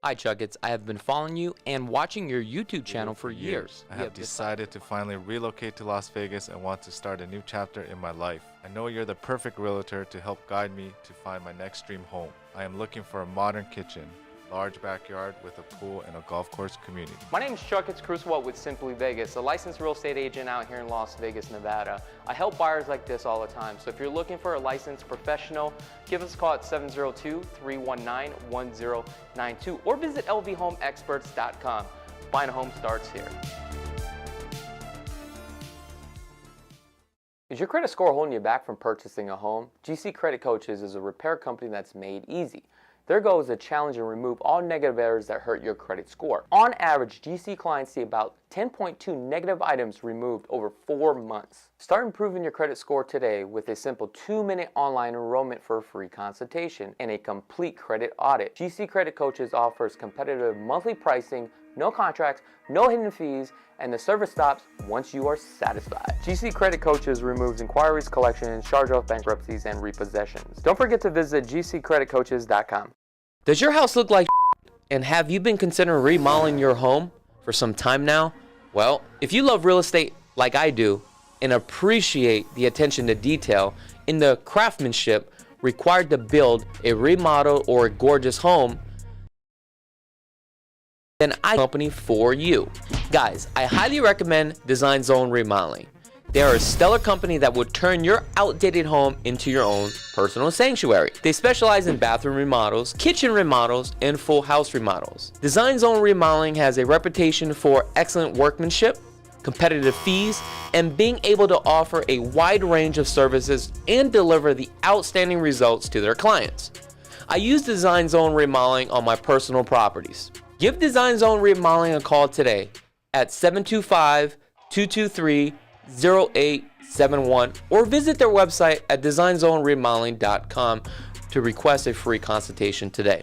Hi Chakits, I have been following you and watching your YouTube channel for years. I have decided to finally relocate to Las Vegas and want to start a new chapter in my life. I know you're the perfect realtor to help guide me to find my next dream home. I am looking for a modern kitchen, large backyard with a pool and a golf course community. My name is Chakits Krulsawat with Simply Vegas, a licensed real estate agent out here in Las Vegas, Nevada. I help buyers like this all the time, so if you're looking for a licensed professional, give us a call at 702-319-1092 or visit lvhomeexperts.com. Buying a home starts here. Is your credit score holding you back from purchasing a home? GC Credit Coaches is a repair company that's made easy. Their goal is to challenge and remove all negative errors that hurt your credit score. On average, GC clients see about 10.2 negative items removed over 4 months. Start improving your credit score today with a simple 2-minute online enrollment for a free consultation and a complete credit audit. GC Credit Coaches offers competitive monthly pricing, no contracts, no hidden fees, and the service stops once you are satisfied. GC Credit Coaches removes inquiries, collections, charge-off bankruptcies, and repossessions. Don't forget to visit gccreditcoaches.com. Does your house look like and have you been considering remodeling your home for some time now? Well, if you love real estate like I do and appreciate the attention to detail in the craftsmanship required to build a remodel or a gorgeous home, then I have a company for you. Guys, I highly recommend Design Zone Remodeling. They are a stellar company that will turn your outdated home into your own personal sanctuary. They specialize in bathroom remodels, kitchen remodels, and full house remodels. Design Zone Remodeling has a reputation for excellent workmanship, competitive fees, and being able to offer a wide range of services and deliver the outstanding results to their clients. I use Design Zone Remodeling on my personal properties. Give Design Zone Remodeling a call today at 725-223-0871 or visit their website at designzoneremodeling.com to request a free consultation today.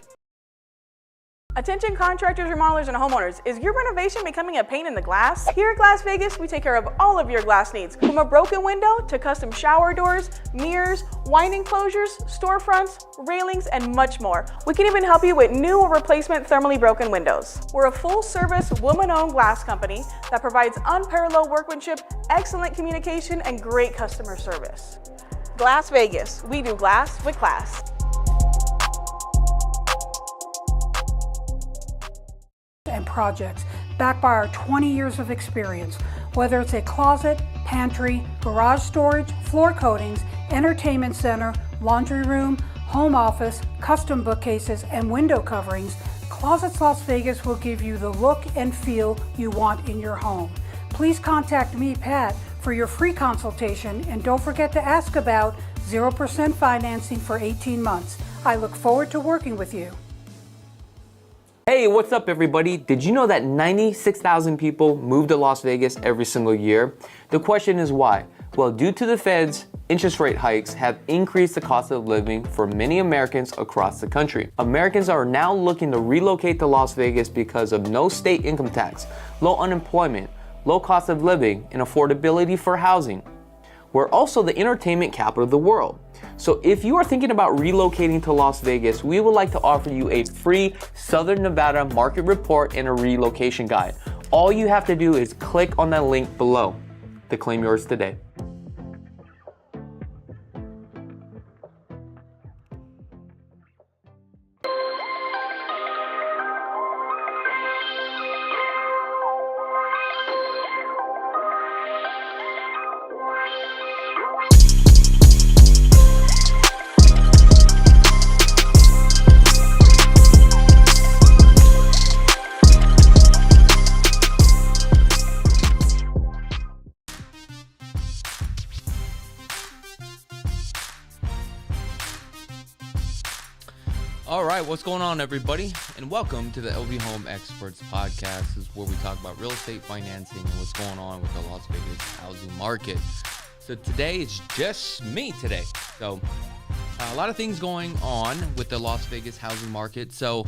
Attention contractors, remodelers, and homeowners. Is your renovation becoming a pain in the glass? Here at Glass Vegas, we take care of all of your glass needs, from a broken window to custom shower doors, mirrors, wine enclosures, storefronts, railings, and much more. We can even help you with new or replacement thermally broken windows. We're a full-service, woman-owned glass company that provides unparalleled workmanship, excellent communication, and great customer service. Glass Vegas. We do glass with class. And projects backed by our 20 years of experience. Whether it's a closet, pantry, garage storage, floor coatings, entertainment center, laundry room, home office, custom bookcases, and window coverings, Closets Las Vegas will give you the look and feel you want in your home. Please contact me, Pat, for your free consultation, and don't forget to ask about 0% financing for 18 months. I look forward to working with you. Hey, what's up everybody? Did you know that 96,000 people move to Las Vegas every single year? The question is why? Well, due to the Fed's interest rate hikes have increased the cost of living for many Americans across the country. Americans are now looking to relocate to Las Vegas because of no state income tax, low unemployment, low cost of living, and affordability for housing. We're also the entertainment capital of the world. So if you are thinking about relocating to Las Vegas, we would like to offer you a free Southern Nevada market report and a relocation guide. All you have to do is click on that link below to claim yours today. All right, what's going on, everybody? And welcome to the LV Home Experts podcast. This is where we talk about real estate financing and what's going on with the Las Vegas housing market. So today it's just me today. So a lot of things going on with the Las Vegas housing market. So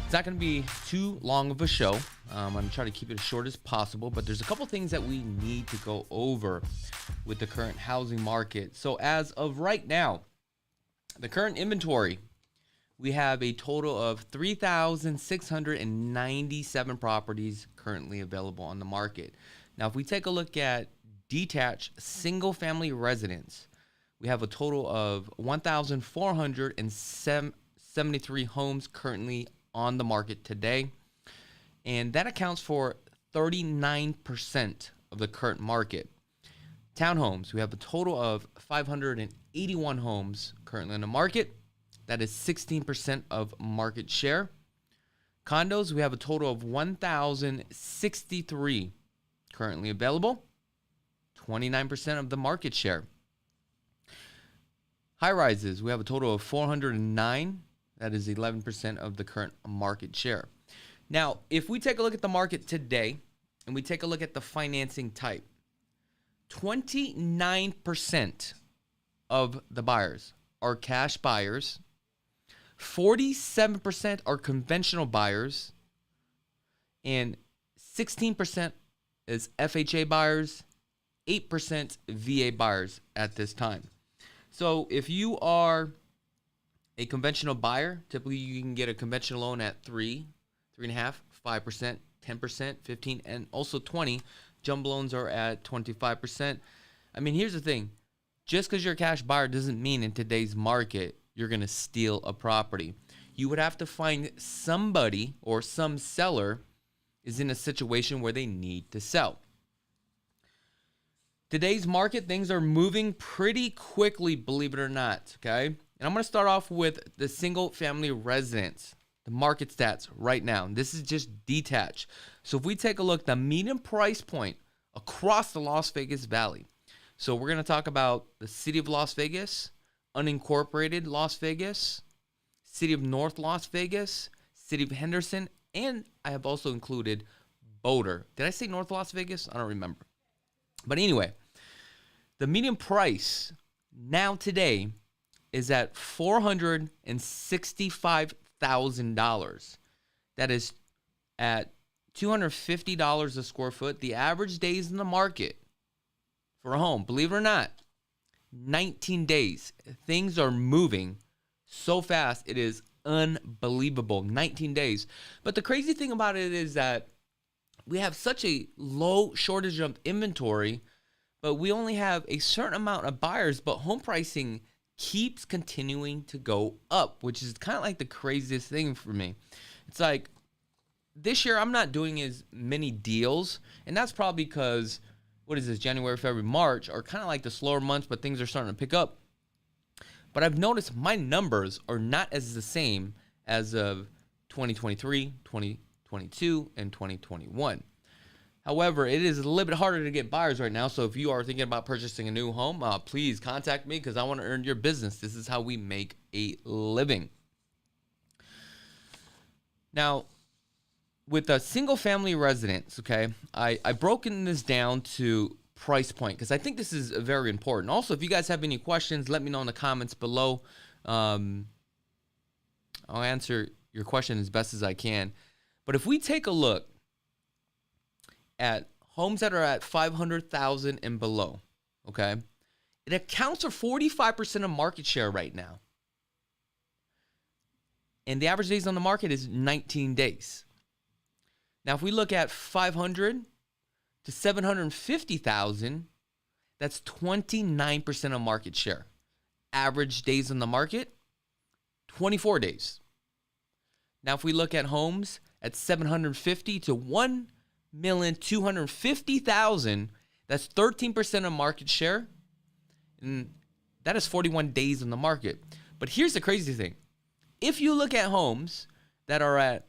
it's not going to be too long of a show. I'm going to try to keep it as short as possible, but there's a couple things that we need to go over with the current housing market. So as of right now, the current inventory we have a total of 3,697 properties currently available on the market. Now, if we take a look at detached single-family residence, we have a total of 1,473 homes currently on the market today, and that accounts for 39% of the current market. Townhomes, we have a total of 581 homes currently on the market. That is 16% of market share. Condos, we have a total of 1,063 currently available, 29% of the market share. High rises, we have a total of 409. That is 11% of the current market share. Now, if we take a look at the market today and we take a look at the financing type, 29% of the buyers are cash buyers, 47% are conventional buyers, and 16% is FHA buyers, 8% VA buyers at this time. So if you are a conventional buyer, typically you can get a conventional loan at 3.5%, 5%, 10%, 15%, and also 20%. Jumbo loans are at 25%. I mean, here's the thing. Just because you're a cash buyer doesn't mean in today's market you're going to steal a property. You would have to find somebody or some seller is in a situation where they need to sell. Today's market, things are moving pretty quickly, believe it or not, okay? And I'm going to start off with the single-family residence, the market stats right now. This is just detached. So if we take a look, the median price point across the Las Vegas Valley. So we're going to talk about the city of Las Vegas, unincorporated Las Vegas, city of North Las Vegas, city of Henderson, and I have also included Boulder. Did I say North Las Vegas? I don't remember. But anyway, the median price now today is at $465,000. That is at $250 a square foot. The average days in the market for a home, believe it or not, 19 days. Things are moving so fast. It is unbelievable. 19 days. But the crazy thing about it is that we have such a low shortage of inventory, but we only have a certain amount of buyers, but home pricing keeps continuing to go up, which is kind of like the craziest thing for me. It's like this year I'm not doing as many deals, and that's probably because, what is this, January, February, March are kind of like the slower months, but things are starting to pick up. But I've noticed my numbers are not as the same as of 2023, 2022, and 2021. However, it is a little bit harder to get buyers right now. So if you are thinking about purchasing a new home, please contact me because I want to earn your business. This is how we make a living. Now, with a single family residence, okay, I've broken this down to price point because I think this is very important. Also, if you guys have any questions, let me know in the comments below. I'll answer your question as best as I can. But if we take a look at homes that are at $500,000 and below, okay, it accounts for 45% of market share right now. And the average days on the market is 19 days. Now, if we look at 500 to 750,000, that's 29% of market share. Average days on the market, 24 days. Now, if we look at homes at 750 to 1,250,000, that's 13% of market share, and that is 41 days on the market. But here's the crazy thing. If you look at homes that are at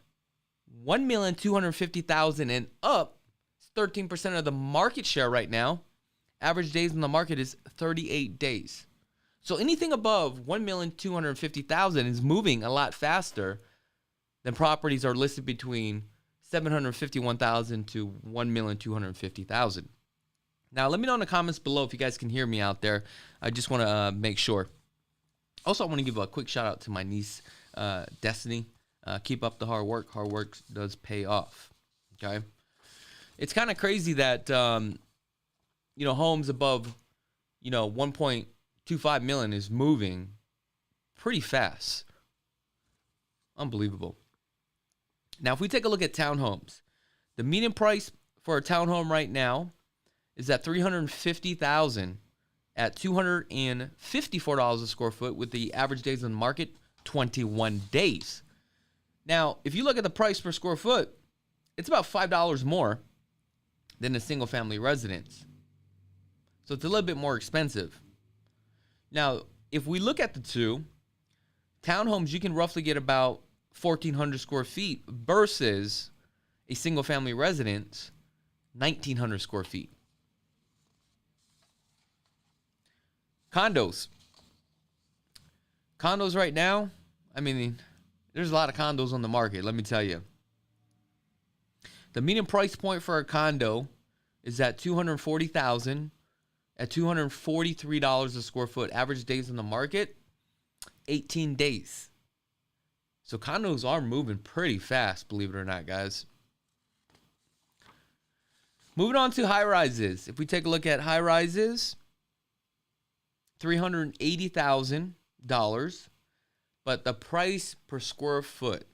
1,250,000 and up, it's 13% of the market share right now. Average days on the market is 38 days. So anything above 1,250,000 is moving a lot faster than properties are listed between 751,000 to 1,250,000. Now, let me know in the comments below if you guys can hear me out there. I just want to make sure. Also, I want to give a quick shout out to my niece, Destiny. Keep up the hard work. Hard work does pay off. Okay. It's kind of crazy that, homes above, 1.25 million is moving pretty fast. Unbelievable. Now, if we take a look at townhomes, the median price for a townhome right now is at $350,000 at $254 a square foot, with the average days on the market 21 days. Now, if you look at the price per square foot, it's about $5 more than a single family residence. So it's a little bit more expensive. Now, if we look at the two, townhomes, you can roughly get about 1,400 square feet versus a single family residence, 1,900 square feet. Condos. Condos right now, I mean, there's a lot of condos on the market, let me tell you. The median price point for a condo is at $240,000 at $243 a square foot. Average days on the market, 18 days. So condos are moving pretty fast, believe it or not, guys. Moving on to high rises. If we take a look at high rises, $380,000, but the price per square foot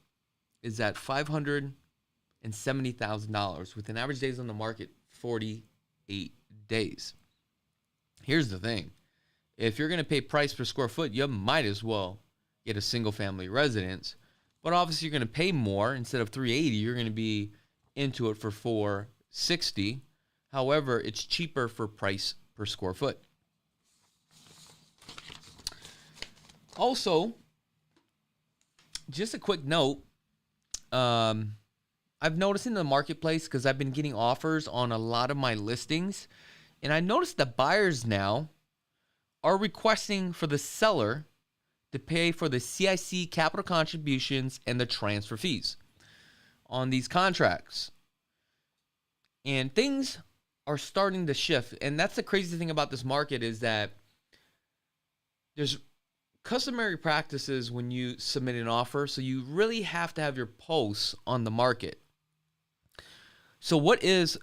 is at $570,000 with an average days on the market 48 days. Here's the thing. If you're going to pay price per square foot, you might as well get a single family residence. But obviously you're going to pay more. Instead of $380, you're going to be into it for $460. However, it's cheaper for price per square foot. Also, just a quick note, I've noticed in the marketplace, because I've been getting offers on a lot of my listings, and I noticed that buyers now are requesting for the seller to pay for the CIC capital contributions and the transfer fees on these contracts. And things are starting to shift. And that's the crazy thing about this market, is that there's customary practices when you submit an offer. So you really have to have your posts on the market. So what is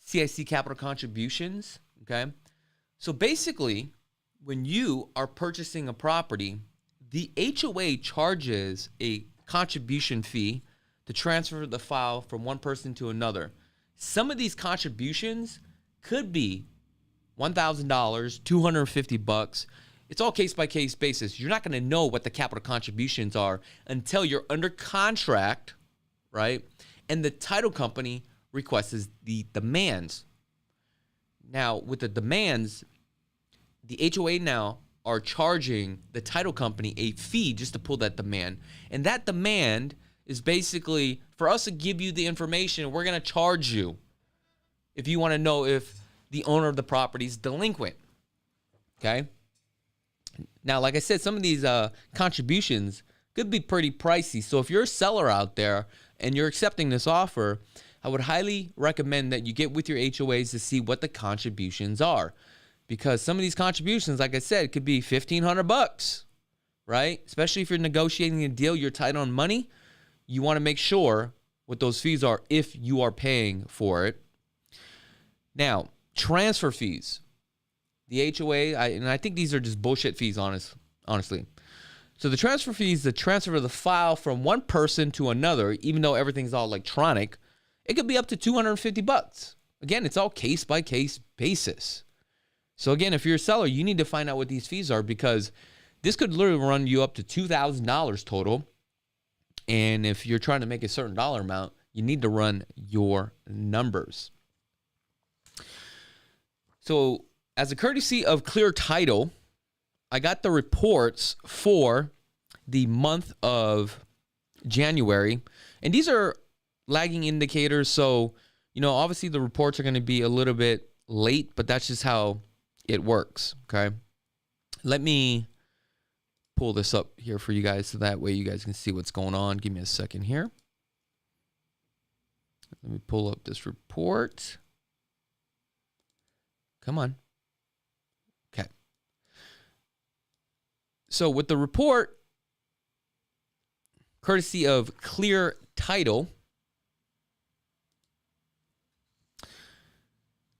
CIC capital contributions? Okay. So basically, when you are purchasing a property, the HOA charges a contribution fee to transfer the file from one person to another. Some of these contributions could be $1,000, $250. It's all case by case basis. You're not going to know what the capital contributions are until you're under contract, right? And the title company requests the demands. Now, with the demands, the HOA now are charging the title company a fee just to pull that demand. And that demand is basically for us to give you the information. We're going to charge you if you want to know if the owner of the property is delinquent. Okay? Now, like I said, some of these contributions could be pretty pricey. So if you're a seller out there and you're accepting this offer, I would highly recommend that you get with your HOAs to see what the contributions are. Because some of these contributions, like I said, could be $1,500, right? Especially if you're negotiating a deal, you're tight on money. You want to make sure what those fees are if you are paying for it. Now, transfer fees. The HOA, and I think these are just bullshit fees, honestly. So the transfer fees, the transfer of the file from one person to another, even though everything's all electronic, it could be up to $250. Again, it's all case by case basis. So again, if you're a seller, you need to find out what these fees are, because this could literally run you up to $2,000 total. And if you're trying to make a certain dollar amount, you need to run your numbers. So as a courtesy of Clear Title, I got the reports for the month of January. And these are lagging indicators. So, obviously the reports are going to be a little bit late, but that's just how it works. Okay. Let me pull this up here for you guys so that way you guys can see what's going on. Give me a second here. Let me pull up this report. Come on. Okay. So with the report, courtesy of Clear Title,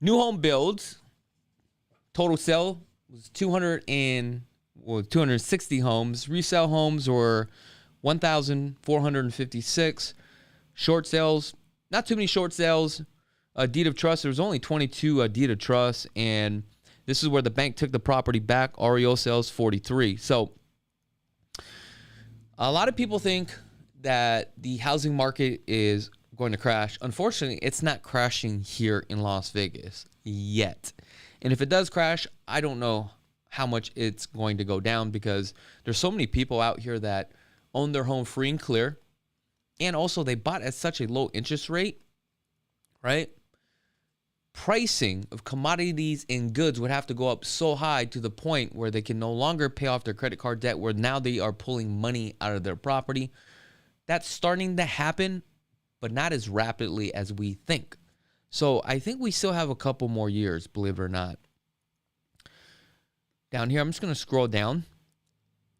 new home builds, total sale was 260 homes. Resale homes were 1,456. Short sales, not too many short sales. Deed of trust, there was only 22 deed of trust, and this is where the bank took the property back. REO sales, 43. So a lot of people think that the housing market is going to crash. Unfortunately, it's not crashing here in Las Vegas yet. And if it does crash, I don't know how much it's going to go down, because there's so many people out here that own their home free and clear. And also they bought at such a low interest rate, right? Pricing of commodities and goods would have to go up so high to the point where they can no longer pay off their credit card debt, where now they are pulling money out of their property. That's starting to happen, but not as rapidly as we think. So I think we still have a couple more years, believe it or not. Down here, I'm just going to scroll down.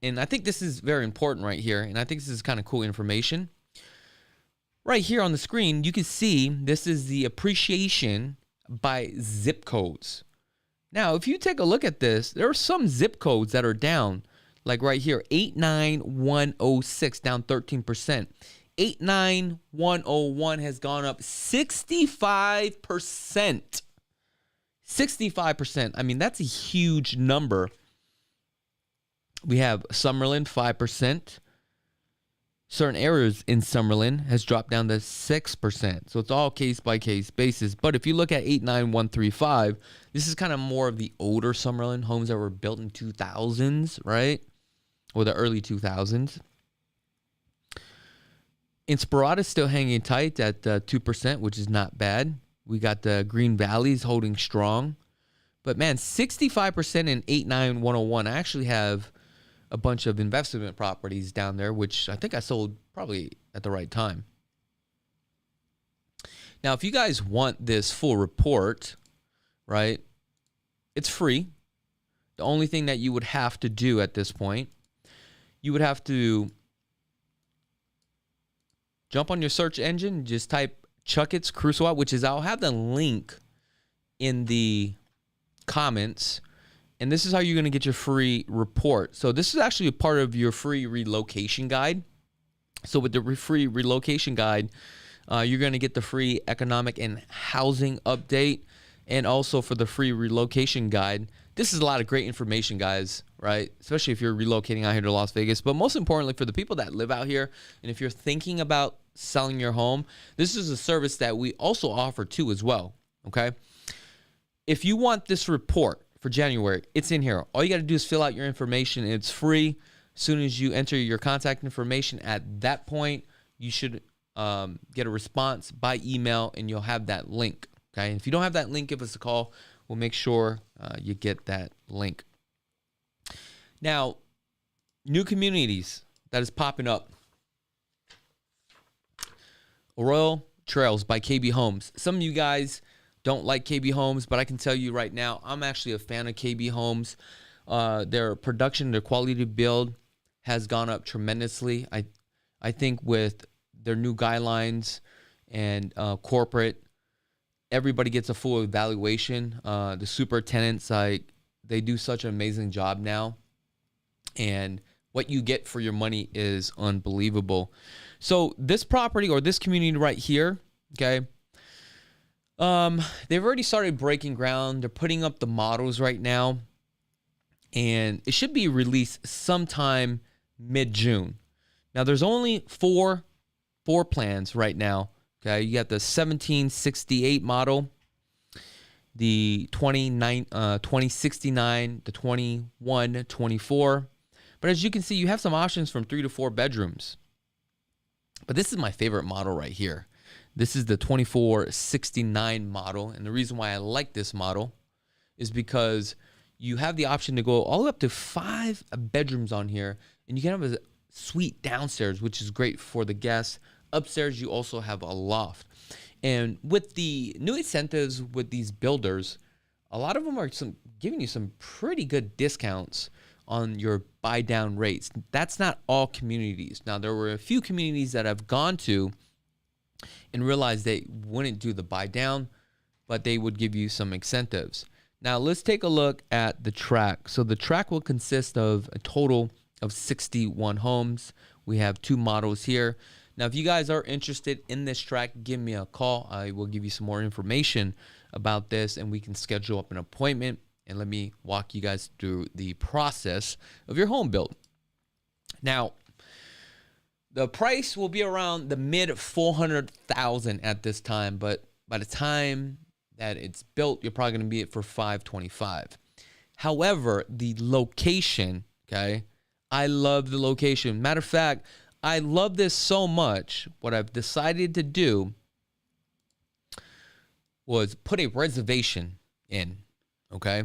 And I think this is very important right here. And I think this is kind of cool information. Right here on the screen, you can see this is the appreciation by zip codes. Now, if you take a look at this, there are some zip codes that are down. Like right here, 89106 down 13%. 89101 has gone up 65%. 65%. I mean, that's a huge number. We have Summerlin, 5%. Certain areas in Summerlin has dropped down to 6%. So it's all case-by-case basis. But if you look at 89135, this is kind of more of the older Summerlin homes that were built in 2000s, right? Or the early 2000s. Inspirada is still hanging tight at 2%, which is not bad. We got the Green Valleys holding strong. But man, 65% in 89101. I actually have a bunch of investment properties down there, which I think I sold probably at the right time. Now, if you guys want this full report, right, it's free. The only thing that you would have to do at this point, you would have to jump on your search engine, just type Chakits Krulsawat, which is, I'll have the link in the comments. And this is how you're going to get your free report. So this is actually a part of your free relocation guide. So with the free relocation guide, you're going to get the free economic and housing update. And also for the free relocation guide, this is a lot of great information, guys, right? Especially if you're relocating out here to Las Vegas. But most importantly, for the people that live out here, and if you're thinking about selling your home, this is a service that we also offer too as well, okay? If you want this report for January, it's in here. All you got to do is fill out your information. It's free. As soon as you enter your contact information, at that point, you should get a response by email, and you'll have that link. Okay. And if you don't have that link, give us a call. We'll make sure you get that link. Now, new communities that is popping up. Royal Trails by KB Homes. Some of you guys don't like KB Homes, but I can tell you right now, I'm actually a fan of KB Homes. Their production, their quality to build has gone up tremendously. I think with their new guidelines and corporate, everybody gets a full evaluation. The superintendents, they do such an amazing job now. And what you get for your money is unbelievable. So this property, or this community right here, okay, they've already started breaking ground. They're putting up the models right now, and it should be released sometime mid-June. Now, there's only four plans right now. Okay, you got the 1768 model, the 2069, the 2124. But as you can see, you have some options from 3 to 4 bedrooms. But this is my favorite model right here. This is the 2469 model. And the reason why I like this model is because you have the option to go all the way up to 5 bedrooms on here. And you can have a suite downstairs, which is great for the guests. Upstairs, you also have a loft. And with the new incentives with these builders, a lot of them are giving you some pretty good discounts on your buy down rates. That's not all communities. Now, there were a few communities that I've gone to and realized they wouldn't do the buy down, but they would give you some incentives. Now, let's take a look at the track. So the track will consist of a total of 61 homes. We have 2 models here. Now, if you guys are interested in this track, give me a call. I will give you some more information about this, and we can schedule up an appointment, and let me walk you guys through the process of your home build. Now, the price will be around the mid 400,000 at this time, but by the time that it's built, you're probably going to be it for 525. However, the location, okay, I love the location. Matter of fact, I love this so much. What I've decided to do was put a reservation in, okay,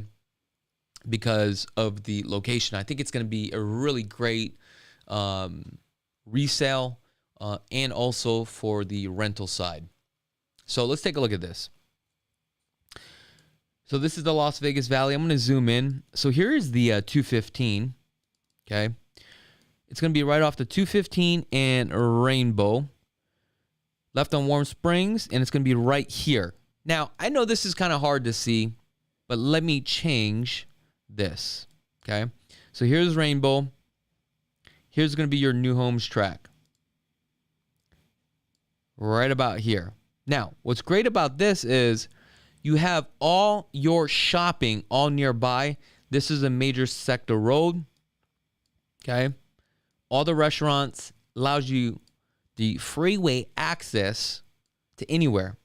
because of the location. I think it's going to be a really great resale and also for the rental side. So let's take a look at this. So this is the Las Vegas Valley. I'm going to zoom in. So here is the 215, okay. It's going to be right off the 215 and Rainbow, left on Warm Springs, and it's going to be right here. Now, I know this is kind of hard to see, but let me change this, okay? So here's Rainbow. Here's going to be your new homes track, right about here. Now, what's great about this is you have all your shopping all nearby. This is a major sector road, okay? All the restaurants, allows you the freeway access to anywhere.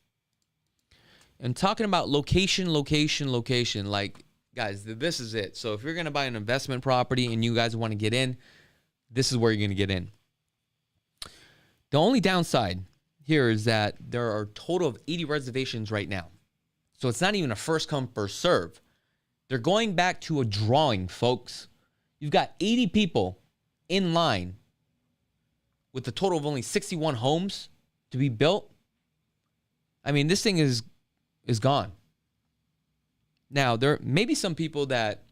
And talking about location, like, guys, this is it. So if you're going to buy an investment property and you guys want to get in, this is where you're going to get in. The only downside here is that there are a total of 80 reservations right now. So it's not even a first come, first serve. They're going back to a drawing, folks. You've got 80 people in line with a total of only 61 homes to be built. I mean, this thing is gone. Now, there may be some people that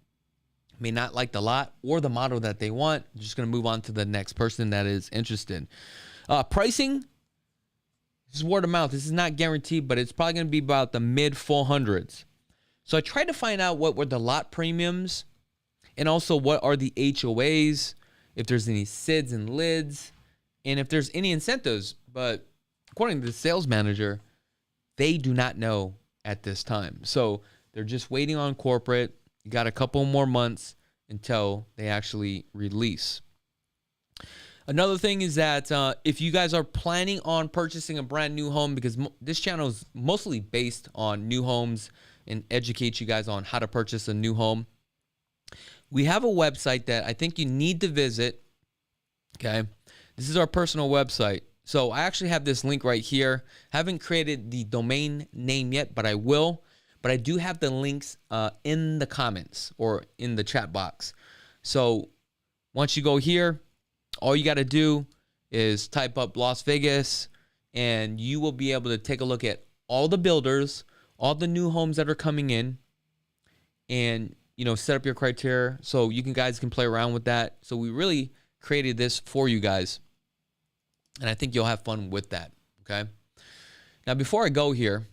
may not like the lot or the model that they want. I'm just going to move on to the next person that is interested. Pricing, this is word of mouth. This is not guaranteed, but it's probably going to be about the mid 400s. So I tried to find out what were the lot premiums and also what are the HOAs, if there's any SIDs and LIDs, and if there's any incentives. But according to the sales manager, they do not know at this time. So they're just waiting on corporate. You got a couple more months until they actually release. Another thing is that if you guys are planning on purchasing a brand new home, because this channel is mostly based on new homes and educate you guys on how to purchase a new home, we have a website that I think you need to visit, okay? This is our personal website. So I actually have this link right here. Haven't created the domain name yet, but I will. But I do have the links in the comments or in the chat box. So once you go here, all you got to do is type up Las Vegas, and you will be able to take a look at all the builders, all the new homes that are coming in, and set up your criteria so you guys can play around with that. So we really created this for you guys, and I think you'll have fun with that, okay? Now, before I go here,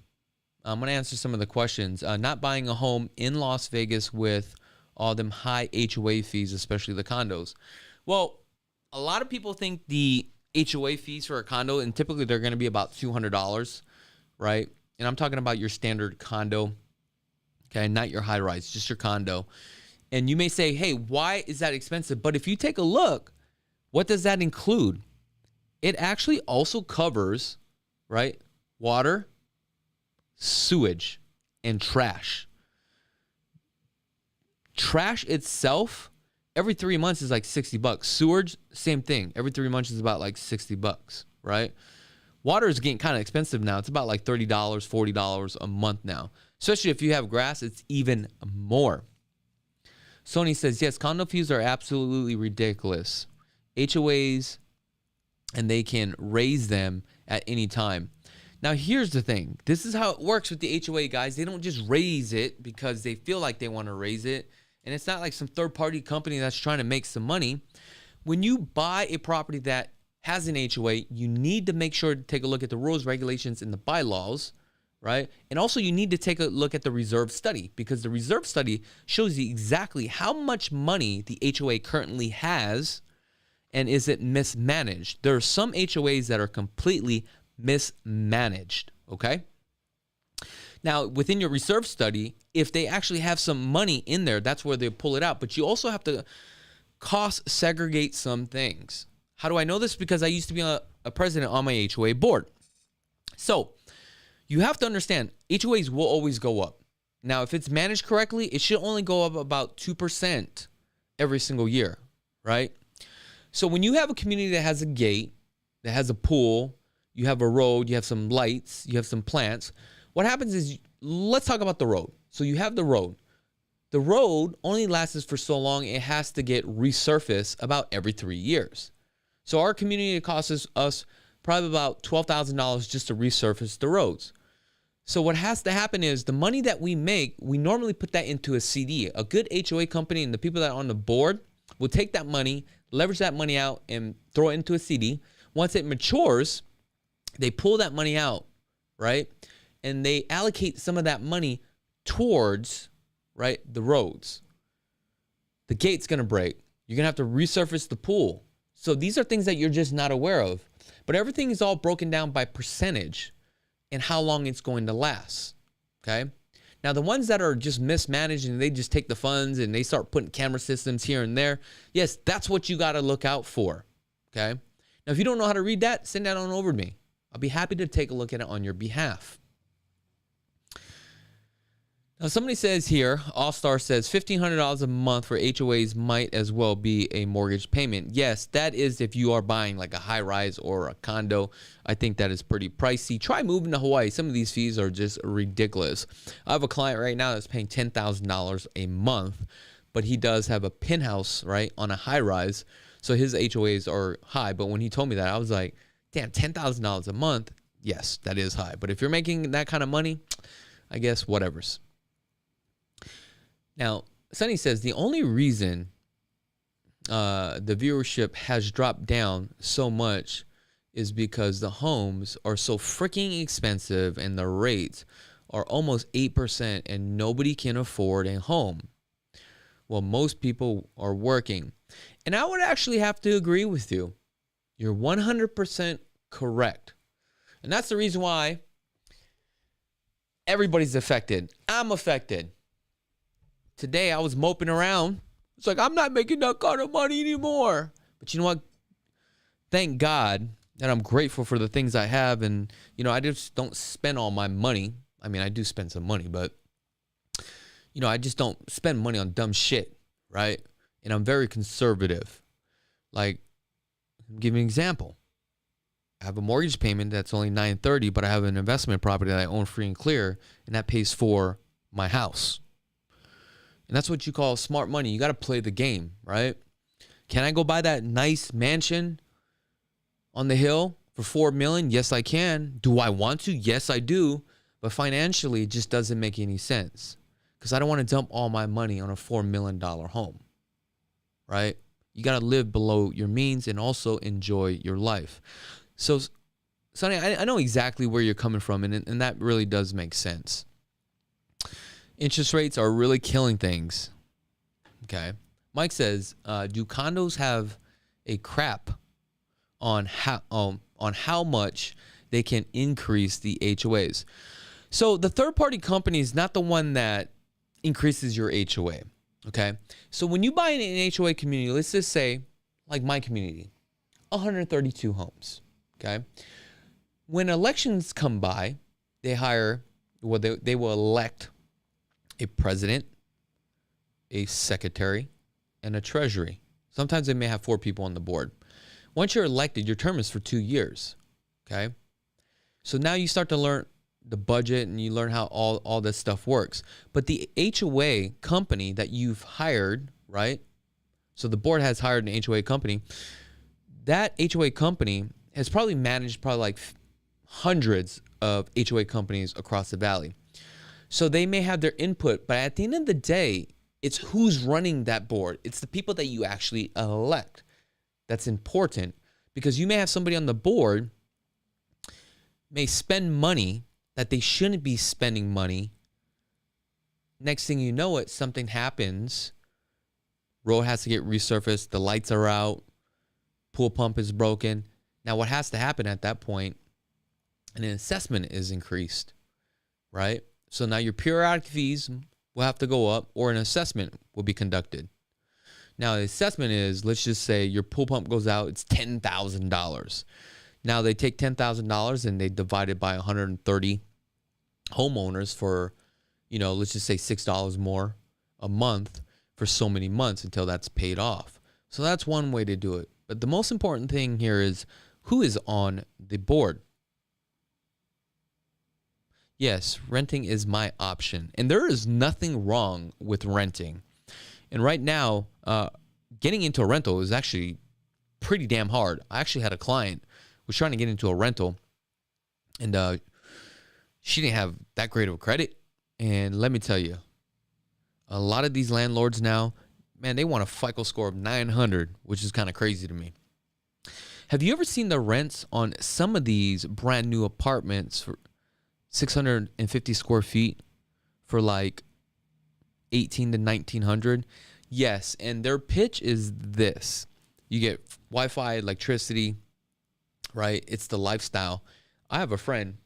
I'm going to answer some of the questions. Not buying a home in Las Vegas with all them high HOA fees, especially the condos. Well, a lot of people think the HOA fees for a condo, and typically they're going to be about $200, right? And I'm talking about your standard condo, okay, not your high rise, just your condo. And you may say, hey, why is that expensive? But if you take a look, what does that include? It actually also covers, right, water, sewage, and trash. Trash itself, every 3 months is like $60. Sewage, same thing. Every 3 months is about like $60, right? Water is getting kind of expensive now. It's about like $30, $40 a month now. Especially if you have grass, it's even more. Sony says, yes, condo fees are absolutely ridiculous. HOAs, and they can raise them at any time. Now, here's the thing. This is how it works with the HOA, guys. They don't just raise it because they feel like they want to raise it. And it's not like some third-party company that's trying to make some money. When you buy a property that has an HOA, you need to make sure to take a look at the rules, regulations, and the bylaws, right? And also you need to take a look at the reserve study, because the reserve study shows you exactly how much money the HOA currently has and is it mismanaged. There are some HOAs that are completely mismanaged, okay? Now, within your reserve study, if they actually have some money in there, that's where they pull it out. But you also have to cost segregate some things. How do I know this? Because I used to be a president on my HOA board. So you have to understand, HOAs will always go up. Now, if it's managed correctly, it should only go up about 2% every single year, right? So when you have a community that has a gate, that has a pool, you have a road, you have some lights, you have some plants, what happens is, let's talk about the road. So you have the road. The road only lasts for so long. It has to get resurfaced about every 3 years. So our community, it costs us probably about $12,000 just to resurface the roads. So what has to happen is the money that we make, we normally put that into a CD. A good HOA company and the people that are on the board will take that money, leverage that money out, and throw it into a CD. Once it matures, they pull that money out, right? And they allocate some of that money towards, right, the roads. The gate's going to break. You're going to have to resurface the pool. So these are things that you're just not aware of. But everything is all broken down by percentage and how long it's going to last, okay? Now, the ones that are just mismanaged and they just take the funds and they start putting camera systems here and there, yes, that's what you got to look out for, okay? Now, if you don't know how to read that, send that on over to me. I'll be happy to take a look at it on your behalf. Now, somebody says here, All-Star says $1,500 a month for HOAs might as well be a mortgage payment. Yes, that is if you are buying like a high-rise or a condo. I think that is pretty pricey. Try moving to Hawaii. Some of these fees are just ridiculous. I have a client right now that's paying $10,000 a month, but he does have a penthouse, right, on a high-rise. So his HOAs are high. But when he told me that, I was like, damn, $10,000 a month? Yes, that is high. But if you're making that kind of money, I guess whatever's. Now, Sonny says the only reason the viewership has dropped down so much is because the homes are so freaking expensive and the rates are almost 8% and nobody can afford a home. Well, most people are working. And I would actually have to agree with you. You're 100% correct. And that's the reason why everybody's affected. I'm affected. Today, I was moping around. It's like, I'm not making that kind of money anymore. But you know what? Thank God that I'm grateful for the things I have. And, you know, I just don't spend all my money. I mean, I do spend some money, but, you know, I just don't spend money on dumb shit, right? And I'm very conservative. Like, I'll give you an example. I have a mortgage payment that's only $930, but I have an investment property that I own free and clear, and that pays for my house. And that's what you call smart money. You got to play the game, right? Can I go buy that nice mansion on the hill for $4 million? Yes, I can. Do I want to? Yes, I do. But financially, it just doesn't make any sense because I don't want to dump all my money on a $4 million home, right? You got to live below your means and also enjoy your life. So, Sonny, I know exactly where you're coming from, and that really does make sense. Interest rates are really killing things. Okay. Mike says, do condos have a cap on how much they can increase the HOAs? So the third-party company is not the one that increases your HOA. Okay. So when you buy an HOA community, let's just say, like my community, 132 homes. Okay. When elections come by, they will elect a president, a secretary, and a treasury. Sometimes they may have 4 people on the board. Once you're elected, your term is for 2 years, okay? So now you start to learn the budget and you learn how all this stuff works. But the HOA company that you've hired, right? So the board has hired an HOA company. That HOA company has probably managed like hundreds of HOA companies across the valley. So they may have their input, but at the end of the day, it's who's running that board. It's the people that you actually elect. That's important because you may have somebody on the board may spend money that they shouldn't be spending money. Next thing you know it, something happens. Road has to get resurfaced. The lights are out. Pool pump is broken. Now what has to happen at that point, an assessment is increased, right? So now your periodic fees will have to go up, or an assessment will be conducted. Now the assessment is, let's just say your pool pump goes out, it's $10,000. Now they take $10,000 and they divide it by 130 homeowners for, let's just say $6 more a month for so many months until that's paid off. So that's one way to do it. But the most important thing here is who is on the board. Yes, renting is my option. And there is nothing wrong with renting. And right now, getting into a rental is actually pretty damn hard. I actually had a client who was trying to get into a rental, and she didn't have that great of a credit. And let me tell you, a lot of these landlords now, man, they want a FICO score of 900, which is kind of crazy to me. Have you ever seen the rents on some of these brand new apartments for 650 square feet for like 18 to 1900? Yes, and their pitch is this. You get Wi-Fi, electricity, right? It's the lifestyle. I have a friend,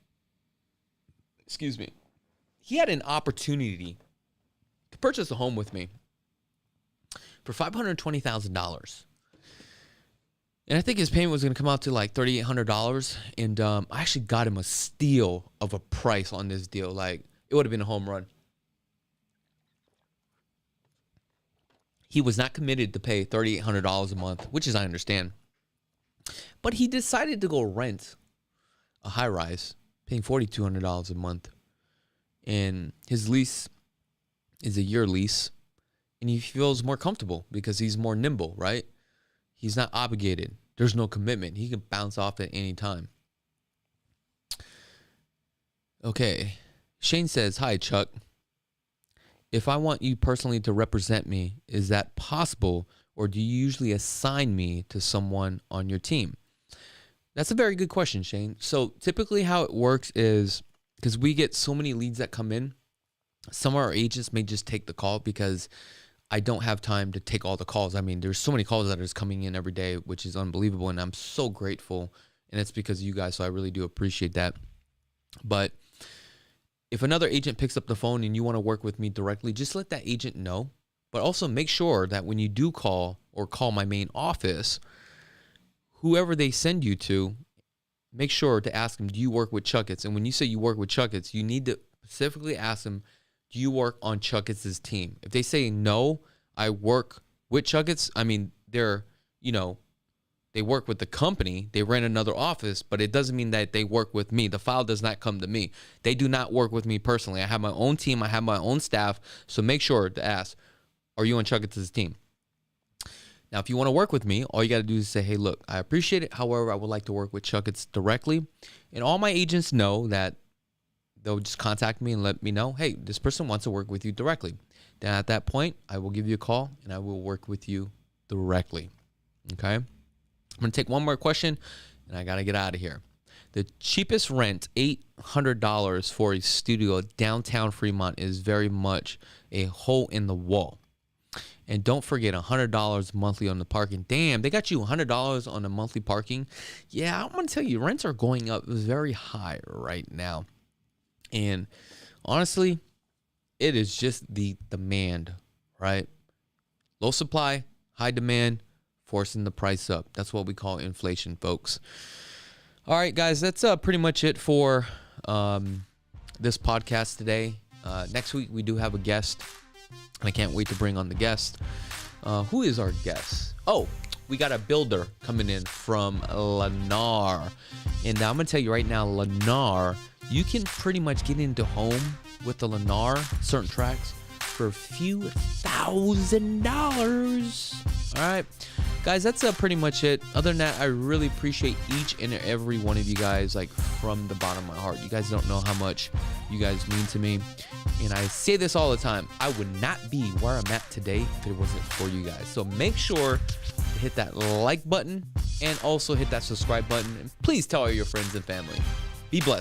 he had an opportunity to purchase a home with me for $520,000. And I think his payment was going to come out to like $3,800. And I actually got him a steal of a price on this deal. Like, it would have been a home run. He was not committed to pay $3,800 a month, which is, I understand. But he decided to go rent a high rise, paying $4,200 a month. And his lease is a year lease. And he feels more comfortable because he's more nimble, right? He's not obligated. There's no commitment. He can bounce off at any time. Okay. Shane says, "Hi, Chuck. If I want you personally to represent me, is that possible, or do you usually assign me to someone on your team?" That's a very good question, Shane. So typically how it works is, because we get so many leads that come in, some of our agents may just take the call because I don't have time to take all the calls. I mean, there's so many calls that are coming in every day, which is unbelievable, and I'm so grateful, and it's because of you guys, so I really do appreciate that. But if another agent picks up the phone and you want to work with me directly, just let that agent know. But also make sure that when you do call or call my main office, whoever they send you to, make sure to ask them, do you work with Chakits? And when you say you work with Chakits, you need to specifically ask them, do you work on Chakits' team? If they say, no, I work with Chakits, I mean, they're, they work with the company, they rent another office, but it doesn't mean that they work with me. The file does not come to me. They do not work with me personally. I have my own team. I have my own staff. So make sure to ask, are you on Chakits' team? Now, if you want to work with me, all you got to do is say, hey, look, I appreciate it. However, I would like to work with Chakits directly. And all my agents know that they'll just contact me and let me know, hey, this person wants to work with you directly. Then at that point, I will give you a call and I will work with you directly. Okay? I'm going to take one more question and I got to get out of here. The cheapest rent, $800 for a studio downtown Fremont, is very much a hole in the wall. And don't forget $100 monthly on the parking. Damn, they got you $100 on the monthly parking. Yeah, I'm going to tell you, rents are going up very high right now. And honestly, it is just the demand, right? Low supply, high demand, forcing the price up. That's what we call inflation, folks. All right, guys, that's pretty much it for this podcast today. Next week, we do have a guest. I can't wait to bring on the guest. Who is our guest? Oh, we got a builder coming in from Lennar. And I'm going to tell you right now, Lennar, you can pretty much get into home with the Lennar, certain tracks, for a few $1,000s. All right, guys, that's pretty much it. Other than that, I really appreciate each and every one of you guys, like from the bottom of my heart. You guys don't know how much you guys mean to me. And I say this all the time. I would not be where I'm at today if it wasn't for you guys. So make sure to hit that like button and also hit that subscribe button. And please tell all your friends and family. Be blessed.